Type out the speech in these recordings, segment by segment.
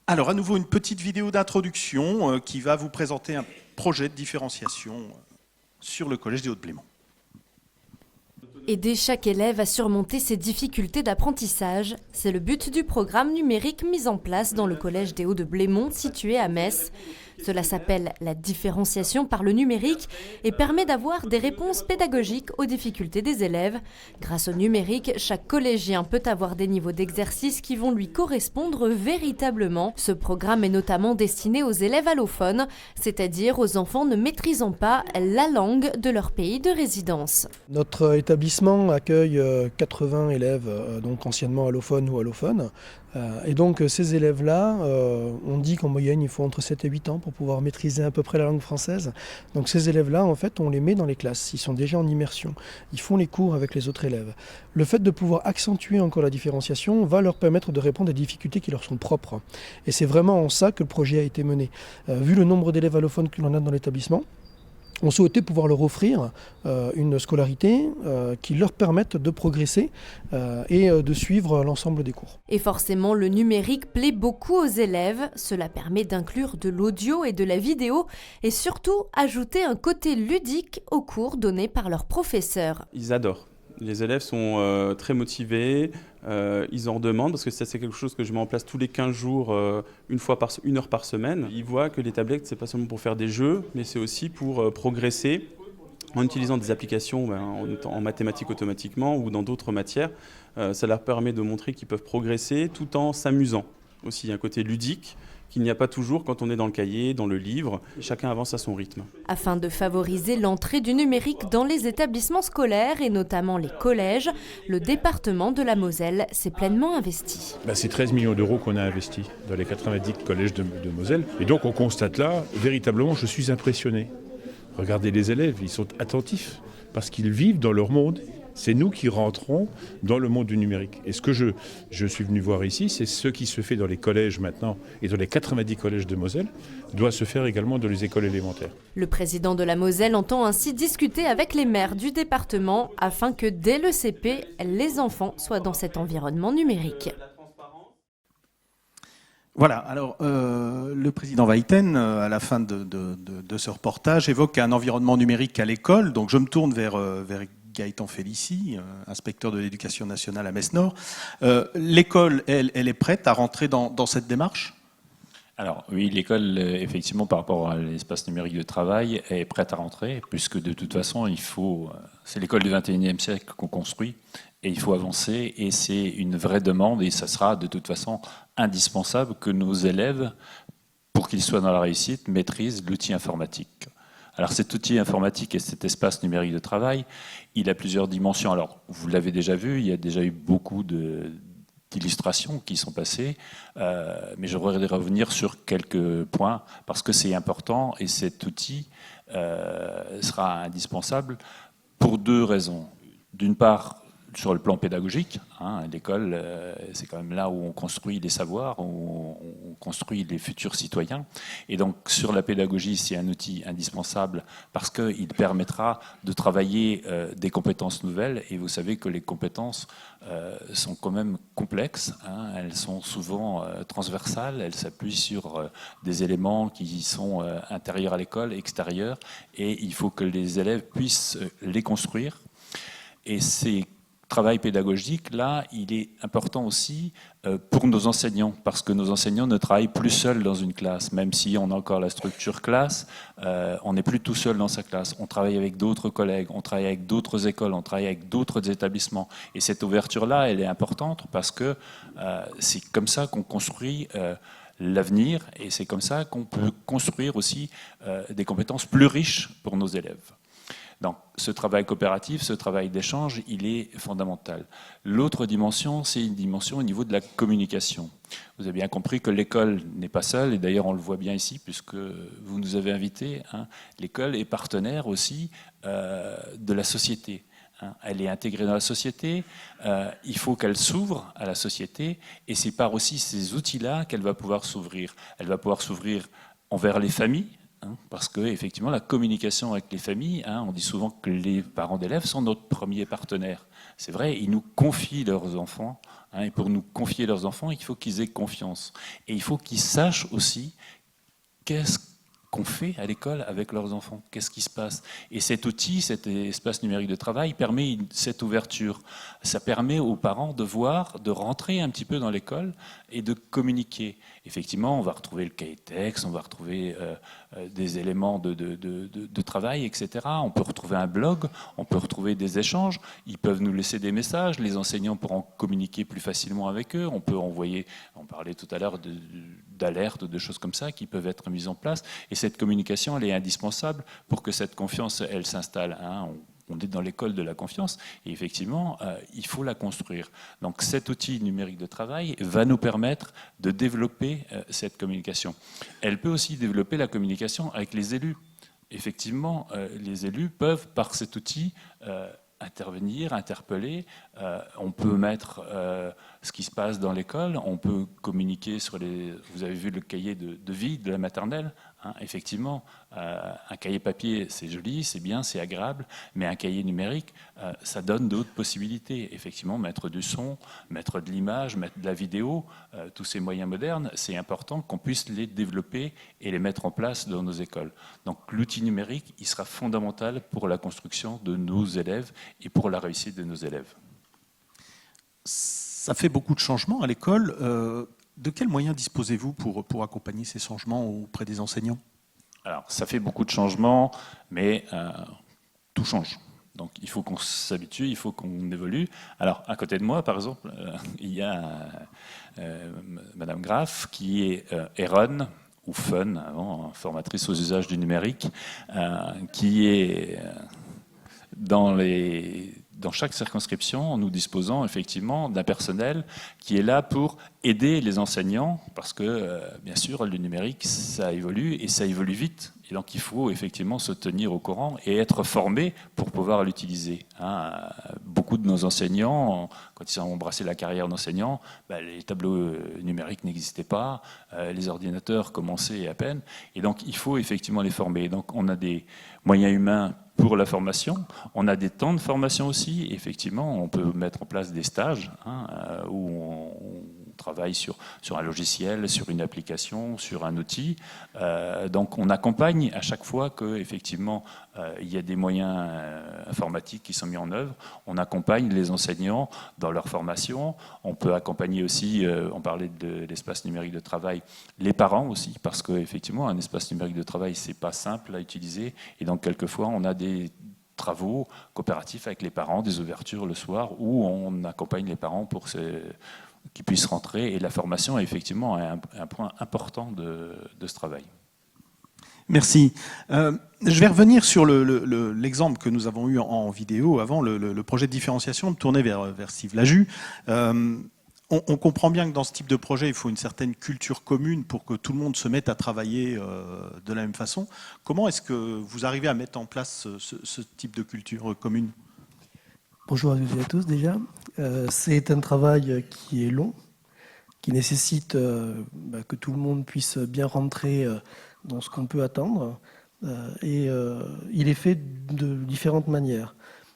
Alors, à nouveau, une petite vidéo d'introduction qui va vous présenter un projet de différenciation sur le Collège des Hauts-de-Blémont. Aider chaque élève à surmonter ses difficultés d'apprentissage, c'est le but du programme numérique mis en place dans le Collège des Hauts-de-Blémont situé à Metz. Cela s'appelle la différenciation par le numérique et permet d'avoir des réponses pédagogiques aux difficultés des élèves. Grâce au numérique, chaque collégien peut avoir des niveaux d'exercice qui vont lui correspondre véritablement. Ce programme est notamment destiné aux élèves allophones, c'est-à-dire aux enfants ne maîtrisant pas la langue de leur pays de résidence. Notre établissement accueille 80 élèves, donc anciennement allophones ou allophones. Et donc ces élèves-là, on dit qu'en moyenne il faut entre 7 et 8 ans pour pouvoir maîtriser à peu près la langue française. Donc ces élèves-là, en fait, on les met dans les classes, ils sont déjà en immersion, ils font les cours avec les autres élèves. Le fait de pouvoir accentuer encore la différenciation va leur permettre de répondre à des difficultés qui leur sont propres. Et c'est vraiment en ça que le projet a été mené. Vu le nombre d'élèves allophones que l'on a dans l'établissement, on souhaitait pouvoir leur offrir une scolarité qui leur permette de progresser et de suivre l'ensemble des cours. Et forcément, le numérique plaît beaucoup aux élèves. Cela permet d'inclure de l'audio et de la vidéo et surtout ajouter un côté ludique aux cours donnés par leurs professeurs. Ils adorent. Les élèves sont très motivés, ils en redemandent parce que ça c'est quelque chose que je mets en place tous les 15 jours, une heure par semaine. Ils voient que les tablettes, c'est pas seulement pour faire des jeux, mais c'est aussi pour progresser en utilisant des applications en mathématiques automatiquement ou dans d'autres matières. Ça leur permet de montrer qu'ils peuvent progresser tout en s'amusant. Aussi, il y a un côté ludique qu'il n'y a pas toujours quand on est dans le cahier, dans le livre. Chacun avance à son rythme. Afin de favoriser l'entrée du numérique dans les établissements scolaires et notamment les collèges, le département de la Moselle s'est pleinement investi. C'est 13 millions d'euros qu'on a investis dans les 90 collèges de Moselle. Et donc on constate là, véritablement, je suis impressionné. Regardez les élèves, ils sont attentifs parce qu'ils vivent dans leur monde. C'est nous qui rentrons dans le monde du numérique. Et ce que je suis venu voir ici, c'est ce qui se fait dans les collèges maintenant et dans les 90 collèges de Moselle doit se faire également dans les écoles élémentaires. Le président de la Moselle entend ainsi discuter avec les maires du département afin que dès le CP, les enfants soient dans cet environnement numérique. Voilà, alors le président Weiten, à la fin de ce reportage, évoque un environnement numérique à l'école. Donc je me tourne vers Gaëtan Félicie, inspecteur de l'éducation nationale à Metz-Nord. L'école, elle est prête à rentrer dans cette démarche ? Alors oui, l'école, effectivement, par rapport à l'espace numérique de travail, est prête à rentrer, puisque de toute façon, c'est l'école du 21e siècle qu'on construit, et il faut avancer, et c'est une vraie demande, et ça sera de toute façon indispensable que nos élèves, pour qu'ils soient dans la réussite, maîtrisent l'outil informatique. Alors cet outil informatique et cet espace numérique de travail, il a plusieurs dimensions. Alors vous l'avez déjà vu, il y a déjà eu beaucoup d'illustrations qui sont passées, mais je voudrais revenir sur quelques points parce que c'est important et cet outil sera indispensable pour deux raisons. D'une part, sur le plan pédagogique, l'école, c'est quand même là où on construit les savoirs, où on construit les futurs citoyens. Et donc, sur la pédagogie, c'est un outil indispensable parce qu'il permettra de travailler des compétences nouvelles. Et vous savez que les compétences sont quand même complexes. Elles sont souvent transversales. Elles s'appuient sur des éléments qui sont intérieurs à l'école, extérieurs. Et il faut que les élèves puissent les construire. Et c'est travail pédagogique, là, il est important aussi pour nos enseignants, parce que nos enseignants ne travaillent plus seuls dans une classe, même si on a encore la structure classe, on n'est plus tout seul dans sa classe, on travaille avec d'autres collègues, on travaille avec d'autres écoles, on travaille avec d'autres établissements. Et cette ouverture-là, elle est importante parce que c'est comme ça qu'on construit l'avenir et c'est comme ça qu'on peut construire aussi des compétences plus riches pour nos élèves. Donc, ce travail coopératif, ce travail d'échange, il est fondamental. L'autre dimension, c'est une dimension au niveau de la communication. Vous avez bien compris que l'école n'est pas seule, et d'ailleurs on le voit bien ici, puisque vous nous avez invités. L'école est partenaire aussi de la société. Elle est intégrée dans la société, il faut qu'elle s'ouvre à la société, et c'est par aussi ces outils-là qu'elle va pouvoir s'ouvrir. Elle va pouvoir s'ouvrir envers les familles, parce que effectivement la communication avec les familles, on dit souvent que les parents d'élèves sont notre premier partenaire. C'est vrai, ils nous confient leurs enfants, et pour nous confier leurs enfants, il faut qu'ils aient confiance. Et il faut qu'ils sachent aussi qu'est-ce qu'on fait à l'école avec leurs enfants, qu'est-ce qui se passe. Et cet outil, cet espace numérique de travail, permet cette ouverture. Ça permet aux parents de voir, de rentrer un petit peu dans l'école et de communiquer. Effectivement, on va retrouver le cahier de texte, on va retrouver des éléments de travail, etc. On peut retrouver un blog, on peut retrouver des échanges. Ils peuvent nous laisser des messages, les enseignants pourront communiquer plus facilement avec eux. On peut envoyer, on parlait tout à l'heure d'alertes, de choses comme ça qui peuvent être mises en place. Et cette communication, elle est indispensable pour que cette confiance, elle s'installe. On est dans l'école de la confiance et effectivement, il faut la construire. Donc cet outil numérique de travail va nous permettre de développer cette communication. Elle peut aussi développer la communication avec les élus. Effectivement, les élus peuvent, par cet outil, intervenir, interpeller. On peut mettre ce qui se passe dans l'école, on peut communiquer sur les... Vous avez vu le cahier de vie de la maternelle, effectivement, un cahier papier, c'est joli, c'est bien, c'est agréable, mais un cahier numérique, ça donne d'autres possibilités. Effectivement, mettre du son, mettre de l'image, mettre de la vidéo, tous ces moyens modernes, c'est important qu'on puisse les développer et les mettre en place dans nos écoles. Donc l'outil numérique, il sera fondamental pour la construction de nos élèves et pour la réussite de nos élèves. Ça fait beaucoup de changements à l'école. De quels moyens disposez-vous pour accompagner ces changements auprès des enseignants ? Alors, ça fait beaucoup de changements, mais tout change. Donc, il faut qu'on s'habitue, il faut qu'on évolue. Alors, à côté de moi, par exemple, il y a Madame Graff, qui est Eron, ou Fun, avant, formatrice aux usages du numérique, qui est dans chaque circonscription, nous disposons effectivement d'un personnel qui est là pour aider les enseignants, parce que, bien sûr, le numérique, ça évolue, et ça évolue vite. Et donc, il faut effectivement se tenir au courant et être formé pour pouvoir l'utiliser. Beaucoup de nos enseignants, quand ils ont embrassé la carrière d'enseignant, les tableaux numériques n'existaient pas, les ordinateurs commençaient à peine, et donc il faut effectivement les former. Donc, on a des moyens humains pour la formation, on a des temps de formation aussi. Effectivement, on peut mettre en place des stages où on travaille sur un logiciel, sur une application, sur un outil. Donc on accompagne à chaque fois qu'effectivement il y a des moyens informatiques qui sont mis en œuvre. On accompagne les enseignants dans leur formation. On peut accompagner aussi, on parlait de l'espace numérique de travail, les parents aussi, parce qu'effectivement un espace numérique de travail, c'est pas simple à utiliser. Et donc quelquefois on a des travaux coopératifs avec les parents, des ouvertures le soir, où on accompagne les parents pour qu'ils puissent rentrer. Et la formation est effectivement un point important de ce travail. Merci. Je vais revenir sur l'exemple que nous avons eu en vidéo avant, le projet de différenciation tourné vers Steve Laju. On comprend bien que dans ce type de projet, il faut une certaine culture commune pour que tout le monde se mette à travailler de la même façon. Comment est-ce que vous arrivez à mettre en place ce type de culture commune ? Bonjour à toutes et à tous déjà. C'est un travail qui est long, qui nécessite que tout le monde puisse bien rentrer dans ce qu'on peut attendre. Et il est fait de différentes manières.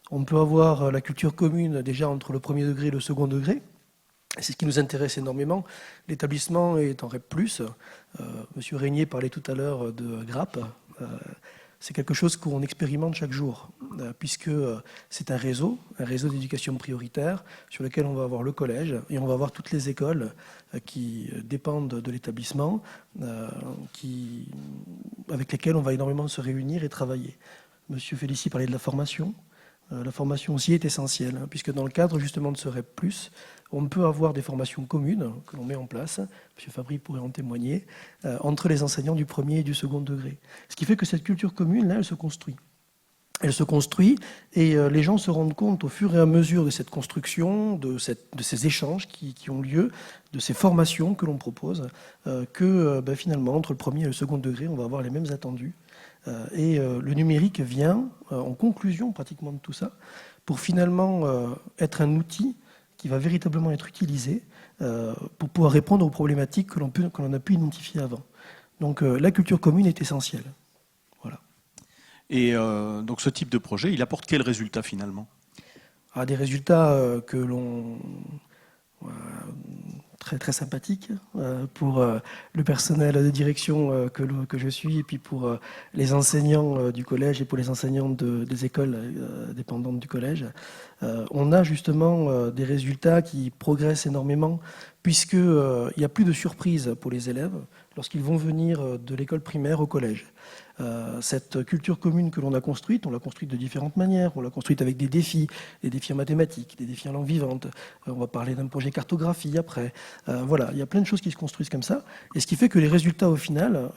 On peut avoir la culture commune déjà entre le premier degré et le second degré. C'est ce qui nous intéresse énormément. L'établissement est en REP+. Monsieur Régnier parlait tout à l'heure de GRAP. C'est quelque chose qu'on expérimente chaque jour, puisque c'est un réseau d'éducation prioritaire sur lequel on va avoir le collège et on va avoir toutes les écoles qui dépendent de l'établissement, avec lesquelles on va énormément se réunir et travailler. Monsieur Félicie parlait de la formation. La formation aussi est essentielle, puisque dans le cadre justement de ce REP+, on peut avoir des formations communes que l'on met en place, M. Fabry pourrait en témoigner, entre les enseignants du premier et du second degré. Ce qui fait que cette culture commune, là, elle se construit. Elle se construit et les gens se rendent compte au fur et à mesure de cette construction, de ces échanges qui ont lieu, de ces formations que l'on propose, que finalement, entre le premier et le second degré, on va avoir les mêmes attendus. Et le numérique vient en conclusion pratiquement de tout ça pour finalement être un outil qui va véritablement être utilisé pour pouvoir répondre aux problématiques que l'on a pu identifier avant. Donc la culture commune est essentielle. Et donc ce type de projet, il apporte quel résultat finalement? Des résultats que l'on très très sympathiques pour le personnel de direction que je suis, et puis pour les enseignants du collège et pour les enseignants des écoles dépendantes du collège. On a justement des résultats qui progressent énormément, puisqu'il n'y a plus de surprise pour les élèves lorsqu'ils vont venir de l'école primaire au collège. Cette culture commune que l'on a construite, on l'a construite de différentes manières. On l'a construite avec des défis en mathématiques, des défis en langue vivante. On va parler d'un projet cartographie après. Voilà, il y a plein de choses qui se construisent comme ça. Et ce qui fait que les résultats, au final,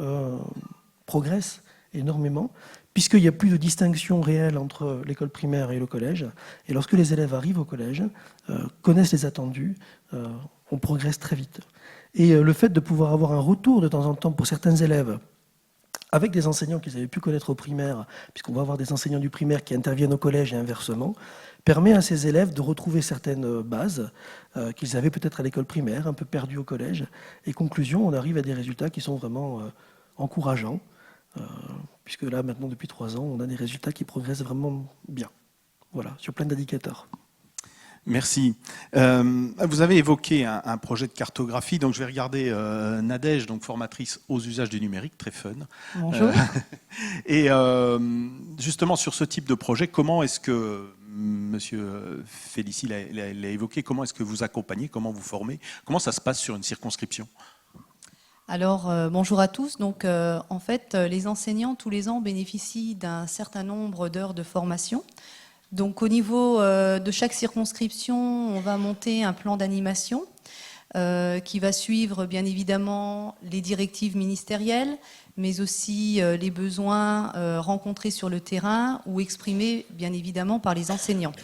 progressent énormément, puisqu'il n'y a plus de distinction réelle entre l'école primaire et le collège. Et lorsque les élèves arrivent au collège, connaissent les attendus, on progresse très vite. Et le fait de pouvoir avoir un retour de temps en temps pour certains élèves, avec des enseignants qu'ils avaient pu connaître au primaire, puisqu'on va avoir des enseignants du primaire qui interviennent au collège et inversement, permet à ces élèves de retrouver certaines bases qu'ils avaient peut-être à l'école primaire, un peu perdues au collège. Et conclusion, on arrive à des résultats qui sont vraiment encourageants, puisque là, maintenant, depuis 3 ans, on a des résultats qui progressent vraiment bien. Voilà, sur plein d'indicateurs. Merci. Vous avez évoqué un projet de cartographie, donc je vais regarder Nadège, donc formatrice aux usages du numérique, très fun. Bonjour. Et justement sur ce type de projet, comment est-ce que Monsieur Félicie l'a évoqué, comment est-ce que vous accompagnez, comment vous formez, comment ça se passe sur une circonscription? Alors, bonjour à tous. Donc, en fait, les enseignants, tous les ans, bénéficient d'un certain nombre d'heures de formation. Donc, au niveau de chaque circonscription, on va monter un plan d'animation qui va suivre, bien évidemment, les directives ministérielles, mais aussi les besoins rencontrés sur le terrain ou exprimés, bien évidemment, par les enseignants.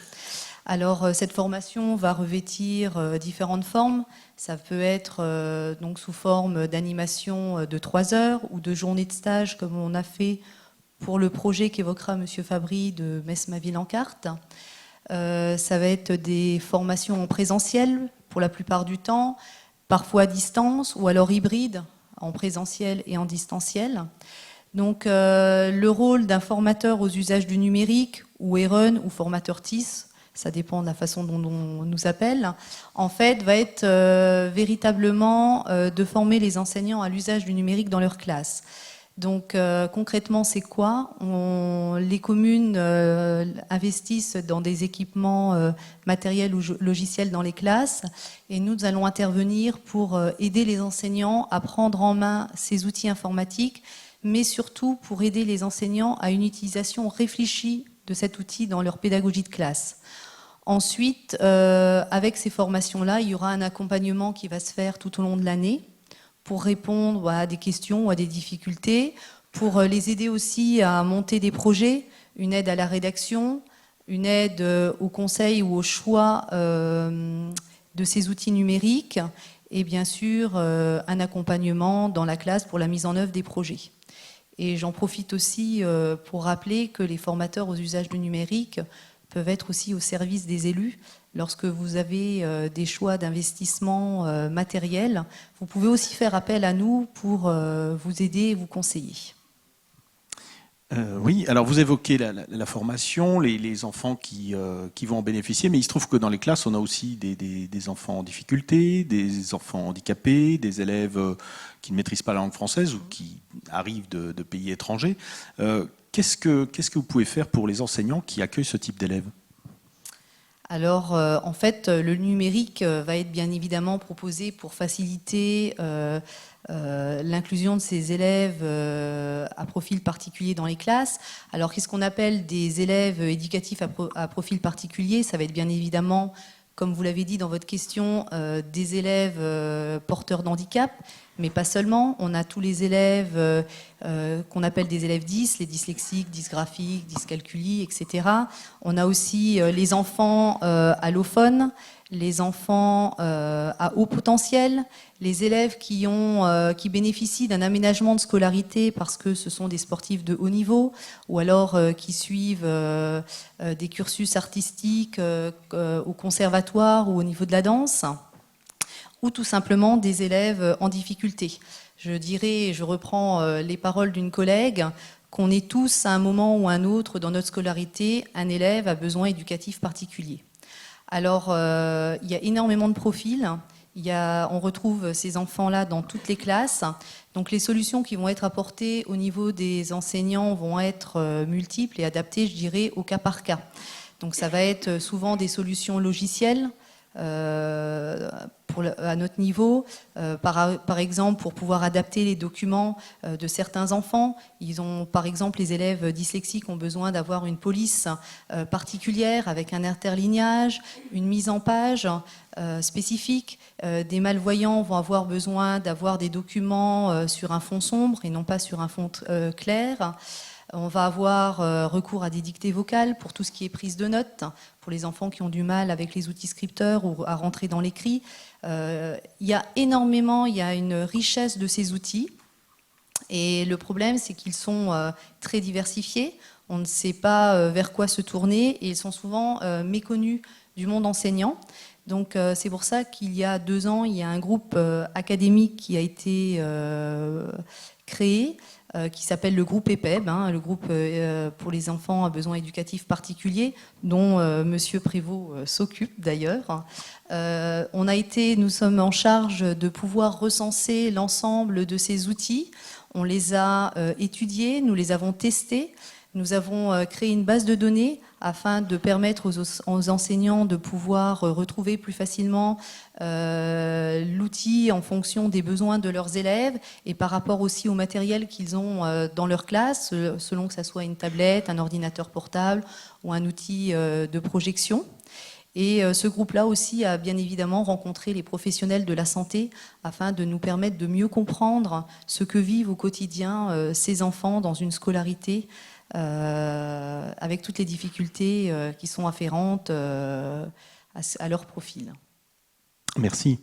Alors, cette formation va revêtir différentes formes. Ça peut être donc sous forme d'animation de 3 heures ou de journée de stage, comme on a fait pour le projet qu'évoquera M. Fabry de Metz ma ville en carte. Ça va être des formations en présentiel pour la plupart du temps, parfois à distance ou alors hybride, en présentiel et en distanciel. Donc le rôle d'un formateur aux usages du numérique, ou ERUN, ou formateur TIS, ça dépend de la façon dont on nous appelle, en fait va être véritablement de former les enseignants à l'usage du numérique dans leur classe. Donc concrètement, c'est quoi? Les communes investissent dans des équipements matériels ou logiciels dans les classes, et nous allons intervenir pour aider les enseignants à prendre en main ces outils informatiques, mais surtout pour aider les enseignants à une utilisation réfléchie de cet outil dans leur pédagogie de classe. Ensuite, avec ces formations-là, il y aura un accompagnement qui va se faire tout au long de l'année, pour répondre à des questions ou à des difficultés, pour les aider aussi à monter des projets, une aide à la rédaction, une aide au conseil ou au choix de ces outils numériques, et bien sûr un accompagnement dans la classe pour la mise en œuvre des projets. Et j'en profite aussi pour rappeler que les formateurs aux usages du numérique peuvent être aussi au service des élus. Lorsque vous avez des choix d'investissement matériel, vous pouvez aussi faire appel à nous pour vous aider et vous conseiller. Oui, alors vous évoquez la formation, les enfants qui vont en bénéficier, mais il se trouve que dans les classes, on a aussi des enfants en difficulté, des enfants handicapés, des élèves qui ne maîtrisent pas la langue française ou qui arrivent de pays étrangers. Qu'est-ce que vous pouvez faire pour les enseignants qui accueillent ce type d'élèves ? Alors, en fait, le numérique va être bien évidemment proposé pour faciliter l'inclusion de ces élèves à profil particulier dans les classes. Alors, qu'est-ce qu'on appelle des élèves éducatifs à profil particulier? Ça va être bien évidemment, comme vous l'avez dit dans votre question, des élèves porteurs d'handicap, mais pas seulement. On a tous les élèves qu'on appelle des élèves 10, les dyslexiques, dysgraphiques, dyscalculies, etc. On a aussi les enfants allophones, les enfants à haut potentiel, les élèves qui bénéficient d'un aménagement de scolarité parce que ce sont des sportifs de haut niveau, ou alors qui suivent des cursus artistiques au conservatoire ou au niveau de la danse, ou tout simplement des élèves en difficulté. Je dirais, je reprends les paroles d'une collègue, qu'on est tous, à un moment ou à un autre dans notre scolarité, un élève à besoin éducatif particulier. Alors, il y a énormément de profils. On retrouve ces enfants-là dans toutes les classes. Donc, les solutions qui vont être apportées au niveau des enseignants vont être multiples et adaptées, je dirais, au cas par cas. Donc, ça va être souvent des solutions logicielles, à notre niveau, par exemple pour pouvoir adapter les documents de certains enfants. Ils ont, par exemple, les élèves dyslexiques ont besoin d'avoir une police particulière avec un interlignage, une mise en page spécifique. Des malvoyants vont avoir besoin d'avoir des documents sur un fond sombre et non pas sur un fond clair. On va avoir recours à des dictées vocales pour tout ce qui est prise de notes, pour les enfants qui ont du mal avec les outils scripteurs ou à rentrer dans l'écrit. Il y a une richesse de ces outils. Et le problème, c'est qu'ils sont très diversifiés. On ne sait pas vers quoi se tourner et ils sont souvent méconnus du monde enseignant. Donc c'est pour ça qu'il y a 2 ans, il y a un groupe académique qui a été créé, qui s'appelle le groupe EPEB, le groupe pour les enfants à besoins éducatifs particuliers, dont Monsieur Prévost s'occupe d'ailleurs. Nous sommes en charge de pouvoir recenser l'ensemble de ces outils. On les a étudiés, nous les avons testés. Nous avons créé une base de données afin de permettre aux enseignants de pouvoir retrouver plus facilement l'outil en fonction des besoins de leurs élèves et par rapport aussi au matériel qu'ils ont dans leur classe, selon que ce soit une tablette, un ordinateur portable ou un outil de projection. Et ce groupe-là aussi a bien évidemment rencontré les professionnels de la santé afin de nous permettre de mieux comprendre ce que vivent au quotidien ces enfants dans une scolarité avec toutes les difficultés qui sont afférentes à leur profil. Merci.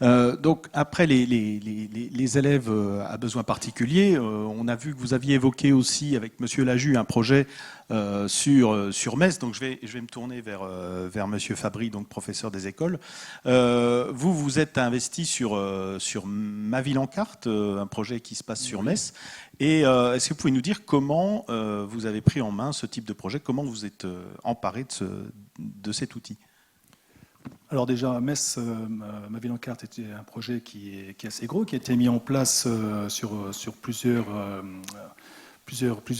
Donc après les élèves à besoins particuliers, on a vu que vous aviez évoqué aussi avec Monsieur Laju un projet sur Metz. Donc je vais me tourner vers Monsieur Fabry, donc professeur des écoles. Vous êtes investi sur Ma Ville en carte, un projet qui se passe sur Metz. Et est-ce que vous pouvez nous dire comment vous avez pris en main ce type de projet, comment vous êtes emparé de cet outil? Alors déjà, à Metz, Ma Ville en carte était un projet qui est assez gros, qui a été mis en place sur plusieurs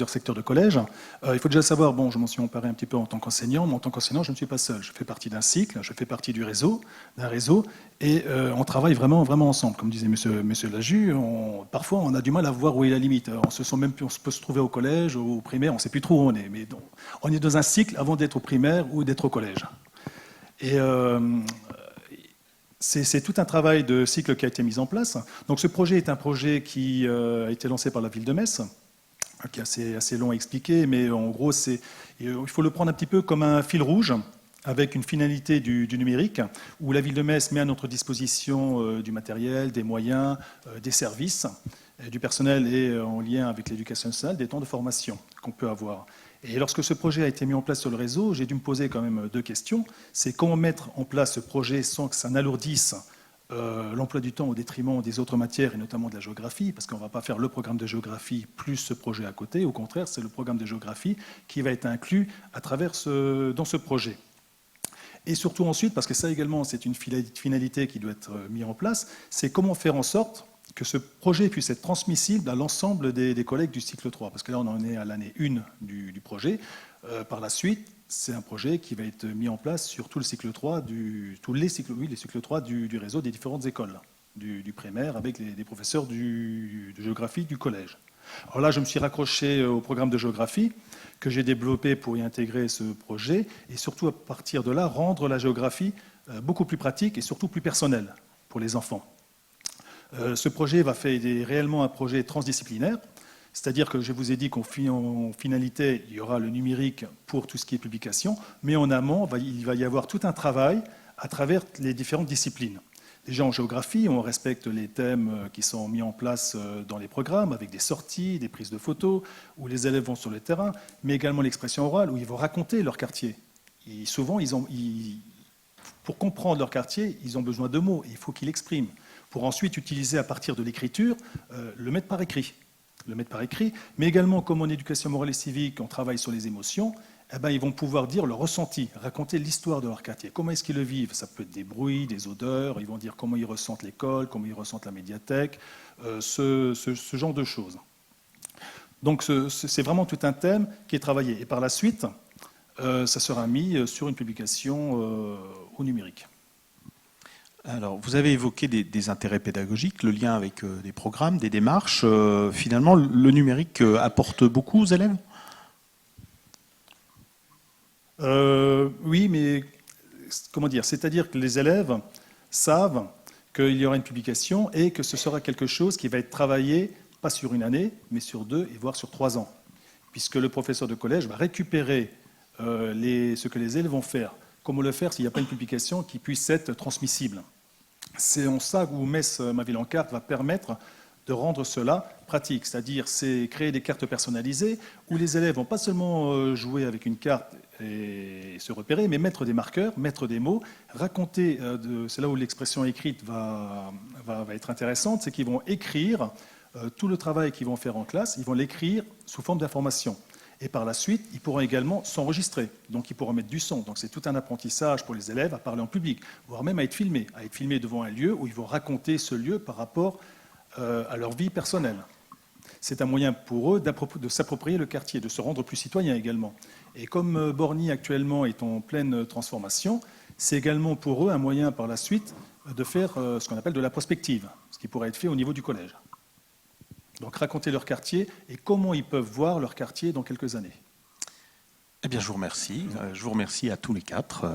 secteurs de collège. Il faut déjà savoir, je m'en suis emparé un petit peu en tant qu'enseignant, mais en tant qu'enseignant, je ne suis pas seul. Je fais partie d'un cycle, je fais partie d'un réseau, et on travaille vraiment ensemble. Comme disait Monsieur Laju, parfois on a du mal à voir où est la limite. On peut se trouver au collège, au primaire, on ne sait plus trop où on est. Mais on est dans un cycle avant d'être au primaire ou d'être au collège. Et c'est tout un travail de cycle qui a été mis en place. Donc ce projet est un projet qui a été lancé par la ville de Metz, qui est assez long à expliquer, mais en gros, il faut le prendre un petit peu comme un fil rouge, avec une finalité du numérique, où la ville de Metz met à notre disposition du matériel, des moyens, des services, du personnel et en lien avec l'éducation nationale, des temps de formation qu'on peut avoir. Et lorsque ce projet a été mis en place sur le réseau, j'ai dû me poser quand même 2 questions. C'est comment mettre en place ce projet sans que ça n'alourdisse l'emploi du temps au détriment des autres matières et notamment de la géographie, parce qu'on ne va pas faire le programme de géographie plus ce projet à côté. Au contraire, c'est le programme de géographie qui va être inclus dans ce projet. Et surtout ensuite, parce que ça également c'est une finalité qui doit être mise en place, c'est comment faire en sorte que ce projet puisse être transmissible à l'ensemble des collègues du cycle 3. Parce que là, on en est à l'année 1 du projet. Par la suite, c'est un projet qui va être mis en place sur tout le cycle 3, les cycles 3 du réseau des différentes écoles, du primaire, avec des professeurs de géographie du collège. Alors là, je me suis raccroché au programme de géographie que j'ai développé pour y intégrer ce projet, et surtout à partir de là, rendre la géographie beaucoup plus pratique et surtout plus personnelle pour les enfants. Ce projet va faire réellement un projet transdisciplinaire, c'est-à-dire que je vous ai dit qu'en finalité, il y aura le numérique pour tout ce qui est publication, mais en amont, il va y avoir tout un travail à travers les différentes disciplines. Déjà en géographie, on respecte les thèmes qui sont mis en place dans les programmes, avec des sorties, des prises de photos, où les élèves vont sur le terrain, mais également l'expression orale, où ils vont raconter leur quartier. Et souvent, pour comprendre leur quartier, ils ont besoin de mots, et il faut qu'ils l'expriment, pour ensuite utiliser à partir de l'écriture, le mettre par écrit. le mettre par écrit, mais également comme en éducation morale et civique, on travaille sur les émotions, eh ben, ils vont pouvoir dire leur ressenti, raconter l'histoire de leur quartier. Comment est-ce qu'ils le vivent? Ça peut être des bruits, des odeurs, ils vont dire comment ils ressentent l'école, comment ils ressentent la médiathèque, ce genre de choses. Donc c'est vraiment tout un thème qui est travaillé. Et par la suite, ça sera mis sur une publication au numérique. Alors, vous avez évoqué des intérêts pédagogiques, le lien avec des programmes, des démarches. Finalement, le numérique apporte beaucoup aux élèves? Oui, mais comment dire? C'est-à-dire que les élèves savent qu'il y aura une publication et que ce sera quelque chose qui va être travaillé, pas sur une année, mais sur 2 et voire sur 3 ans. Puisque le professeur de collège va récupérer ce que les élèves vont faire. Comment le faire s'il n'y a pas une publication qui puisse être transmissible? C'est en ça où Metz, ma ville en carte, va permettre de rendre cela pratique. C'est-à-dire, c'est créer des cartes personnalisées où les élèves vont pas seulement jouer avec une carte et se repérer, mais mettre des marqueurs, mettre des mots, raconter, c'est là où l'expression écrite va être intéressante, c'est qu'ils vont écrire tout le travail qu'ils vont faire en classe, ils vont l'écrire sous forme d'information. Et par la suite, ils pourront également s'enregistrer. Donc, ils pourront mettre du son. Donc, c'est tout un apprentissage pour les élèves à parler en public, voire même à être filmés devant un lieu où ils vont raconter ce lieu par rapport à leur vie personnelle. C'est un moyen pour eux de s'approprier le quartier, de se rendre plus citoyen également. Et comme Borny actuellement est en pleine transformation, c'est également pour eux un moyen par la suite de faire ce qu'on appelle de la prospective, ce qui pourrait être fait au niveau du collège. Donc raconter leur quartier et comment ils peuvent voir leur quartier dans quelques années. Eh bien, je vous remercie. Je vous remercie à tous les 4.